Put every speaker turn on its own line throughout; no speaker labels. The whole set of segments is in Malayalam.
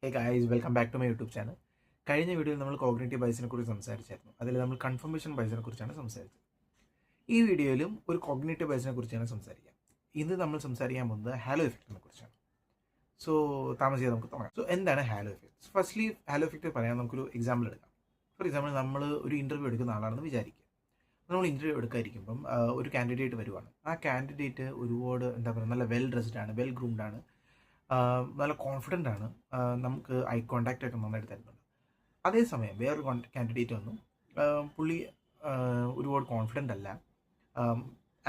Hey guys, welcome back to my YouTube channel. കഴിഞ്ഞ വീഡിയോയിൽ നമ്മൾ കോഗ്നിറ്റീവ് ബയസിനെ കുറിച്ച് സംസാരിച്ചായിരുന്നു. അതിൽ നമ്മൾ കൺഫർമേഷൻ ബയസിനെ കുറിച്ചാണ് സംസാരിച്ചത്. ഈ വീഡിയോയിലും ഒരു കോഗ്നിറ്റീവ് ബയസിനെ കുറിച്ചാണ് സംസാരിക്കുക. ഇന്ന് നമ്മൾ സംസാരിക്കാൻ പോകുന്നത് ഹാലോ എഫക്റ്റിനെ കുറിച്ചാണ്. സോ താമസിയാതെ നമുക്ക് തുടങ്ങാം. സോ എന്താണ് hello effect? Firstly hello effect പറയാൻ നമുക്കൊരു എക്സാമ്പിൾ എടുക്കാം. ഫോർ എക്സാമ്പിൾ, നമ്മൾ ഒരു ഇൻ്റർവ്യൂ എടുക്കുന്ന ആളാണെന്ന് വിചാരിക്കുക. നമ്മൾ ഇൻ്റർവ്യൂ എടുക്കാതിരിക്കുമ്പം ഒരു കാൻഡിഡേറ്റ് വരുവാണ്. ആ കാൻഡിഡേറ്റ് ഒരുപാട് നല്ല വെൽ ഡ്രസ്ഡ് ആണ്, വെൽ ഗ്രൂംഡ് ആണ്, നല്ല കോൺഫിഡൻ്റ് ആണ്, നമുക്ക് ഐ കോണ്ടാക്റ്റ് ഒക്കെ നന്നായിട്ട് തരുന്നുണ്ട്. അതേസമയം വേറൊരു കാൻഡിഡേറ്റ് വന്നു, പുള്ളി ഒരുപാട് കോൺഫിഡൻ്റ് അല്ല,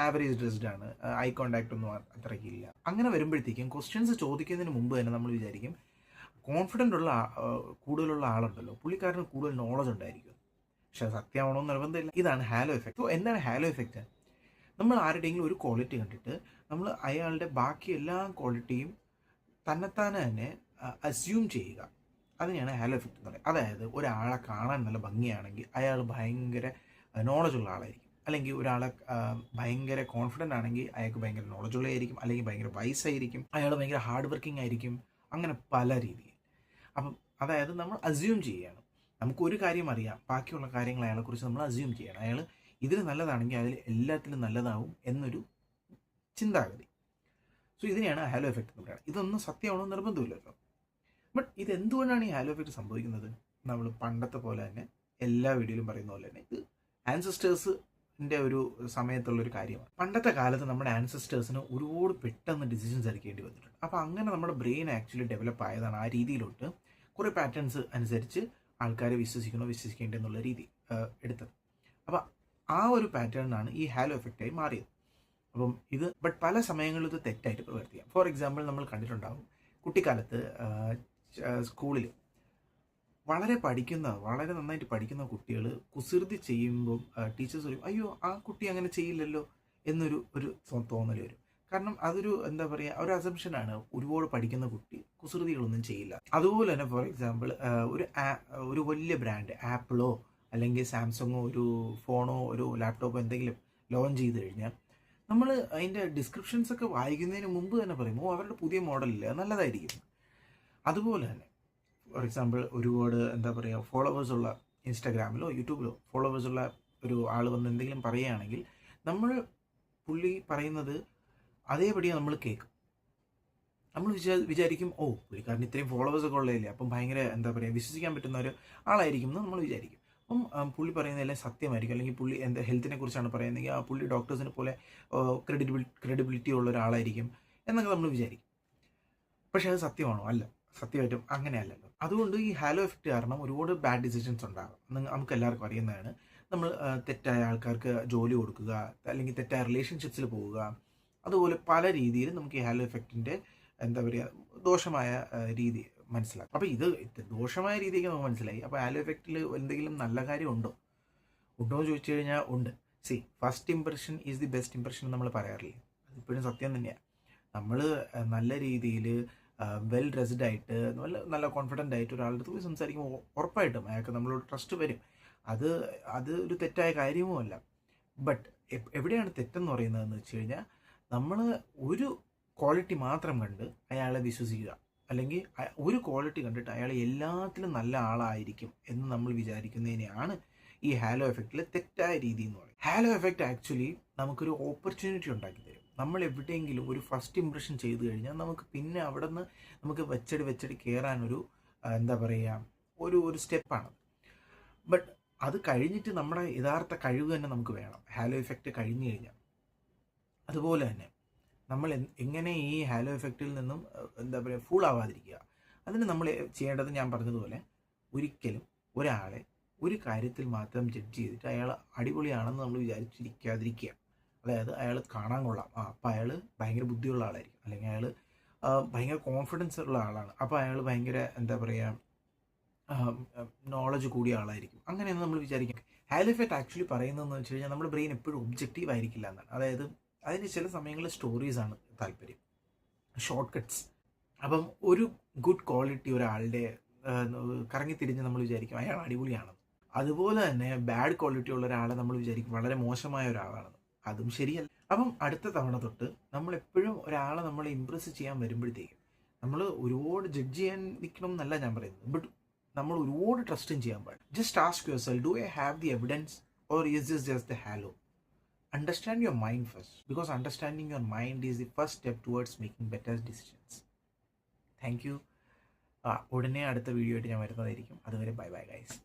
ആവറേജ് ഡ്രസ്ഡ് ആണ്, ഐ കോണ്ടാക്റ്റ് ഒന്നും അത്രയ്ക്കില്ല. അങ്ങനെ വരുമ്പോഴത്തേക്കും ക്വസ്റ്റ്യൻസ് ചോദിക്കുന്നതിന് മുമ്പ് തന്നെ നമ്മൾ വിചാരിക്കും കോൺഫിഡൻ്റ് ഉള്ള കൂടുതലുള്ള ആളുണ്ടല്ലോ, പുള്ളിക്കാരന് കൂടുതൽ നോളജ് ഉണ്ടായിരിക്കും. പക്ഷെ അത് സത്യമാണോ എന്ന് നിർബന്ധമില്ല. ഇതാണ് ഹാലോ എഫക്റ്റ്. അപ്പോൾ എന്താണ് ഹാലോ എഫക്റ്റ്? നമ്മൾ ആരുടെയെങ്കിലും ഒരു ക്വാളിറ്റി കണ്ടിട്ട് നമ്മൾ അയാളുടെ ബാക്കി എല്ലാ ക്വാളിറ്റിയും തന്നെത്താനെ തന്നെ അസ്യൂം ചെയ്യുക. അതിനെയാണ് ഹാലോ എഫക്റ്റ് എന്ന് പറയുന്നത്. അതായത് ഒരാളെ കാണാൻ നല്ല ഭംഗിയാണെങ്കിൽ അയാൾ ഭയങ്കര നോളജുള്ള ആളായിരിക്കും, അല്ലെങ്കിൽ ഒരാളെ ഭയങ്കര കോൺഫിഡൻ്റ് ആണെങ്കിൽ അയാൾക്ക് ഭയങ്കര നോളജുള്ളതായിരിക്കും, അല്ലെങ്കിൽ ഭയങ്കര വയസ്സായിരിക്കും, അയാൾ ഭയങ്കര ഹാർഡ് വർക്കിംഗ് ആയിരിക്കും. അങ്ങനെ പല രീതിയിൽ. അപ്പം അതായത് നമ്മൾ അസ്യൂം ചെയ്യുകയാണ്. നമുക്കൊരു കാര്യം അറിയാം, ബാക്കിയുള്ള കാര്യങ്ങൾ അയാളെക്കുറിച്ച് നമ്മൾ അസ്യൂം ചെയ്യണം. അയാൾ ഇതിൽ നല്ലതാണെങ്കിൽ അതിൽ എല്ലാത്തിലും നല്ലതാവും എന്നൊരു ചിന്താഗതി. സോ ഇതിനെയാണ് ഹാലോ എഫക്റ്റ് എന്ന് പറയുന്നത്. ഇതൊന്നും സത്യമാണോ നിർബന്ധമില്ലല്ലോ. ബട്ട് ഇതെന്തുകൊണ്ടാണ് ഈ ഹാലോ എഫക്റ്റ് സംഭവിക്കുന്നത്? നമ്മൾ പണ്ടത്തെ പോലെ തന്നെ എല്ലാ വീഡിയോയിലും പറയുന്ന പോലെ തന്നെ ഇത് ആൻസസ്റ്റേഴ്സിൻ്റെ ഒരു സമയത്തുള്ളൊരു കാര്യമാണ്. പണ്ടത്തെ കാലത്ത് നമ്മുടെ ആൻസസ്റ്റേഴ്സിന് ഒരുപാട് പെട്ടെന്ന് ഡിസിഷൻസ് എടുക്കേണ്ടി വന്നിട്ടുണ്ട്. അപ്പോൾ അങ്ങനെ നമ്മുടെ ബ്രെയിൻ ആക്ച്വലി ഡെവലപ്പ് ആയതാണ്. ആ രീതിയിലോട്ട് കുറേ പാറ്റേൺസ് അനുസരിച്ച് ആൾക്കാരെ വിശ്വസിക്കേണ്ടെന്നുള്ള രീതി എടുത്തത്. അപ്പോൾ ആ ഒരു പാറ്റേണിനാണ് ഈ ഹാലോ എഫക്റ്റായി മാറിയത്. അപ്പം ബട്ട് പല സമയങ്ങളിൽ ഇത് തെറ്റായിട്ട് പ്രവർത്തിക്കാം. ഫോർ എക്സാമ്പിൾ, നമ്മൾ കണ്ടിട്ടുണ്ടാകും കുട്ടിക്കാലത്ത് സ്കൂളിൽ വളരെ നന്നായിട്ട് പഠിക്കുന്ന കുട്ടികൾ കുസൃതി ചെയ്യുമ്പം ടീച്ചേഴ്സ് പറയും, അയ്യോ ആ കുട്ടി അങ്ങനെ ചെയ്യില്ലല്ലോ എന്നൊരു തോന്നൽ വരും. കാരണം അതൊരു ഒരു അസംഷനാണ്, ഒരുപാട് പഠിക്കുന്ന കുട്ടി കുസൃതികളൊന്നും ചെയ്യില്ല. അതുപോലെ തന്നെ ഫോർ എക്സാമ്പിൾ, ഒരു വലിയ ബ്രാൻഡ് ആപ്പിളോ അല്ലെങ്കിൽ സാംസങ്ങോ ഒരു ഫോണോ ഒരു ലാപ്ടോപ്പോ എന്തെങ്കിലും ലോഞ്ച് ചെയ്ത് കഴിഞ്ഞാൽ നമ്മൾ അതിൻ്റെ ഡിസ്ക്രിപ്ഷൻസ് ഒക്കെ വായിക്കുന്നതിന് മുമ്പ് തന്നെ പറയും, അവരുടെ പുതിയ മോഡലില്ല, നല്ലതായിരിക്കും. അതുപോലെ തന്നെ ഫോർ എക്സാമ്പിൾ, ഒരുപാട് ഫോളോവേഴ്സുള്ള ഇൻസ്റ്റാഗ്രാമിലോ യൂട്യൂബിലോ ഫോളോവേഴ്സുള്ള ഒരു ആൾ വന്ന് എന്തെങ്കിലും പറയുകയാണെങ്കിൽ നമ്മൾ പുള്ളി പറയുന്നത് അതേപടി നമ്മൾ കേൾക്കും. നമ്മൾ വിചാരിക്കും, പുള്ളിക്കാരന് ഇത്രയും ഫോളോവേഴ്സൊക്കെ ഉള്ളതല്ലേ, അപ്പം ഭയങ്കര വിശ്വസിക്കാൻ പറ്റുന്ന ഒരു ആളായിരിക്കും എന്ന് നമ്മൾ വിചാരിക്കും. അപ്പം പുള്ളി പറയുന്നതെല്ലാം സത്യമായിരിക്കും. അല്ലെങ്കിൽ പുള്ളി ഹെൽത്തിനെ കുറിച്ചാണ് പറയുന്നതെങ്കിൽ ആ പുള്ളി ഡോക്ടേഴ്സിനെ പോലെ ക്രെഡിബിലിറ്റി ഉള്ള ഒരാളായിരിക്കും എന്നൊക്കെ നമ്മൾ വിചാരിക്കും. പക്ഷേ അത് സത്യമാണോ? അല്ല, സത്യമായിട്ടും അങ്ങനെയല്ലല്ലോ. അതുകൊണ്ട് ഈ ഹാലോ എഫക്റ്റ് കാരണം ഒരുപാട് ബാഡ് ഡിസിഷൻസ് ഉണ്ടാകും. നമുക്ക് എല്ലാവർക്കും അറിയുന്നതാണ്. നമ്മൾ തെറ്റായ ആൾക്കാർക്ക് ജോലി കൊടുക്കുക, അല്ലെങ്കിൽ തെറ്റായ റിലേഷൻഷിപ്സിൽ പോവുക. അതുപോലെ പല രീതിയിൽ നമുക്ക് ഈ ഹാലോ എഫക്റ്റിൻ്റെ ദോഷമായ രീതി മനസ്സിലാക്കും. അപ്പോൾ ഇത് ദോഷമായ രീതിയൊക്കെ നമുക്ക് മനസ്സിലായി. അപ്പോൾ ഹാലോ എഫക്റ്റിൽ എന്തെങ്കിലും നല്ല കാര്യം ഉണ്ടോ എന്ന് ചോദിച്ചു കഴിഞ്ഞാൽ ഉണ്ട്. First impression is the best impression എന്ന് നമ്മൾ പറയാറില്ലേ? അതിപ്പോഴും സത്യം തന്നെയാണ്. നമ്മൾ നല്ല രീതിയിൽ വെൽ ഡ്രസ്ഡ് ആയിട്ട് നല്ല കോൺഫിഡൻ്റ് ആയിട്ട് ഒരാളുടെ അടുത്ത് പോയി സംസാരിക്കുമ്പോൾ ഉറപ്പായിട്ടും അയാൾക്ക് നമ്മളോട് ട്രസ്റ്റ് വരും. അത് ഒരു തെറ്റായ കാര്യവുമല്ല. ബട്ട് എവിടെയാണ് തെറ്റെന്ന് പറയുന്നതെന്ന് വെച്ച് കഴിഞ്ഞാൽ, നമ്മൾ ഒരു ക്വാളിറ്റി മാത്രം കണ്ട് അയാളെ വിശ്വസിക്കുക, അല്ലെങ്കിൽ ഒരു ക്വാളിറ്റി കണ്ടിട്ട് അയാൾ എല്ലാത്തിലും നല്ല ആളായിരിക്കും എന്ന് നമ്മൾ വിചാരിക്കുന്നതിനെയാണ് ഈ ഹാലോ എഫക്റ്റിലെ തെറ്റായ രീതി എന്ന് പറയുന്നത്. ഹാലോ എഫക്റ്റ് ആക്ച്വലി നമുക്കൊരു ഓപ്പർച്യൂണിറ്റി ഉണ്ടാക്കി തരും. നമ്മൾ എവിടെയെങ്കിലും ഒരു ഫസ്റ്റ് ഇംപ്രഷൻ ചെയ്തു കഴിഞ്ഞാൽ നമുക്ക് പിന്നെ അവിടെ നിന്ന് നമുക്ക് വെച്ചടി കയറാനൊരു ഒരു സ്റ്റെപ്പാണ്. ബട്ട് അത് കഴിഞ്ഞിട്ട് നമ്മുടെ യഥാർത്ഥ കഴിവ് തന്നെ നമുക്ക് വേണം. ഹാലോ എഫക്റ്റ് കഴിഞ്ഞു കഴിഞ്ഞാൽ അതുപോലെ തന്നെ നമ്മൾ എങ്ങനെ ഈ ഹാലോ എഫക്റ്റിൽ നിന്നും ഫൂൾ ആവാതിരിക്കുക, അതിന് നമ്മൾ ചെയ്യേണ്ടത് ഞാൻ പറഞ്ഞതുപോലെ, ഒരിക്കലും ഒരാളെ ഒരു കാര്യത്തിൽ മാത്രം ജഡ്ജ് ചെയ്തിട്ട് അയാൾ അടിപൊളിയാണെന്ന് നമ്മൾ വിചാരിച്ചിരിക്കാതിരിക്കുക. അതായത് അയാൾ കാണാൻ കൊള്ളാം, അപ്പോൾ അയാൾ ഭയങ്കര ബുദ്ധിയുള്ള ആളായിരിക്കും, അല്ലെങ്കിൽ അയാൾ ഭയങ്കര കോൺഫിഡൻസ് ഉള്ള ആളാണ്, അപ്പോൾ അയാൾ ഭയങ്കര നോളജ് കൂടിയ ആളായിരിക്കും, അങ്ങനെയൊന്നും നമ്മൾ വിചാരിക്കും. ഹാലോ എഫക്റ്റ് ആക്ച്വലി പറയുന്നതെന്ന് വെച്ച് കഴിഞ്ഞാൽ നമ്മുടെ ബ്രെയിൻ എപ്പോഴും ഒബ്ജക്റ്റീവ് ആയിരിക്കില്ല എന്നാണ്. അതായത് അതിന് ചില സമയങ്ങളിൽ സ്റ്റോറീസാണ് താല്പര്യം, ഷോർട്ട് കട്ട്സ്. അപ്പം ഒരു ഗുഡ് ക്വാളിറ്റി ഒരാളുടെ കറങ്ങിത്തിരിഞ്ഞ് നമ്മൾ വിചാരിക്കും അയാൾ അടിപൊളിയാണെന്ന്. അതുപോലെ തന്നെ ബാഡ് ക്വാളിറ്റി ഉള്ള ഒരാളെ നമ്മൾ വിചാരിക്കും വളരെ മോശമായ ഒരാളാണെന്ന്. അതും ശരിയല്ല. അപ്പം അടുത്ത തവണ തൊട്ട് നമ്മൾ എപ്പോഴും ഒരാളെ നമ്മളെ ഇമ്പ്രസ് ചെയ്യാൻ വരുമ്പോഴത്തേക്കും നമ്മൾ ഒരുപാട് ജഡ്ജ് ചെയ്യാൻ നിൽക്കണം എന്നല്ല ഞാൻ പറയുന്നത്, ബട്ട് നമ്മൾ ഒരുപാട് ട്രസ്റ്റും ചെയ്യാൻ പാടില്ല. Just ask yourself, do I have the evidence or is this just the halo? Understand your mind first, because understanding your mind is the first step towards making better decisions. Thank you. ഉടനെ അടുത്ത വീഡിയോ ആയിട്ട് ഞാൻ വരുന്നതായിരിക്കും. അതുവരെ ബൈ ബൈ ഗൈസ്.